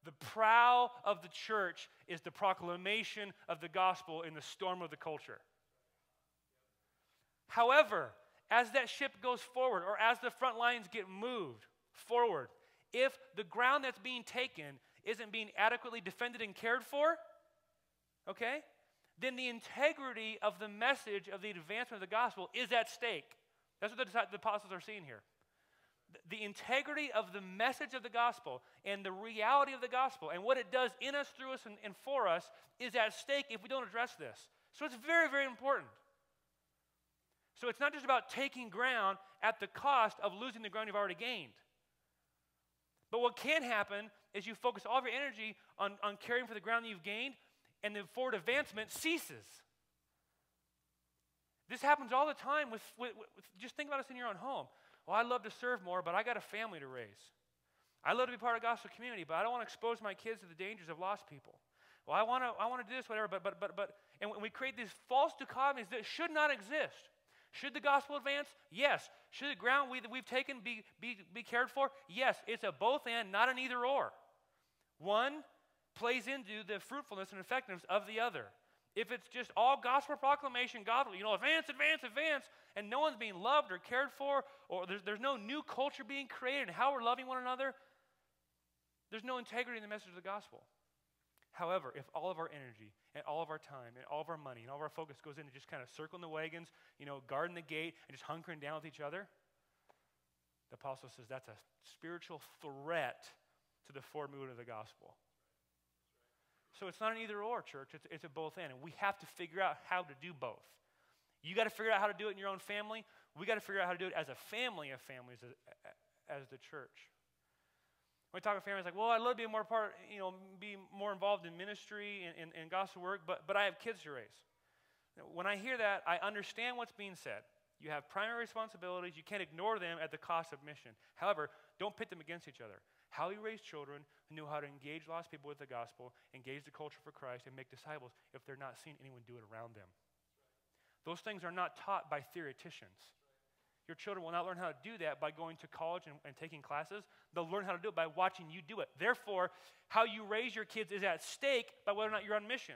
The prow of the church is the proclamation of the gospel in the storm of the culture. However, as that ship goes forward, or as the front lines get moved forward, if the ground that's being taken isn't being adequately defended and cared for, okay, then the integrity of the message of the advancement of the gospel is at stake. That's what the apostles are seeing here. The integrity of the message of the gospel and the reality of the gospel and what it does in us, through us, and for us is at stake if we don't address this. So it's very, very important. So it's not just about taking ground at the cost of losing the ground you've already gained. But what can happen is you focus all of your energy on caring for the ground that you've gained, and the forward advancement ceases. This happens all the time with just think about us in your own home. Well, I'd love to serve more, but I got a family to raise. I'd love to be part of the gospel community, but I don't want to expose my kids to the dangers of lost people. Well, I want to do this, whatever, and we create these false dichotomies that should not exist. Should the gospel advance? Yes. Should the ground we've taken be cared for? Yes. It's a both and, not an either or. One plays into the fruitfulness and effectiveness of the other. If it's just all gospel proclamation, gospel, advance, and no one's being loved or cared for, or there's no new culture being created in how we're loving one another, there's no integrity in the message of the gospel. However, if all of our energy and all of our time and all of our money and all of our focus goes into just kind of circling the wagons, guarding the gate, and just hunkering down with each other, the apostle says that's a spiritual threat to the forward movement of the gospel. So it's not an either or, church. It's a both and we have to figure out how to do both. You got to figure out how to do it in your own family. We got to figure out how to do it as a family of families, as the church. When we talk about families, like, well, I'd love to be more be more involved in ministry and gospel work, but I have kids to raise. When I hear that, I understand what's being said. You have primary responsibilities. You can't ignore them at the cost of mission. However, don't pit them against each other. How you raise children who know how to engage lost people with the gospel, engage the culture for Christ, and make disciples if they're not seeing anyone do it around them. Those things are not taught by theoreticians. Your children will not learn how to do that by going to college and taking classes. They'll learn how to do it by watching you do it. Therefore, how you raise your kids is at stake by whether or not you're on mission.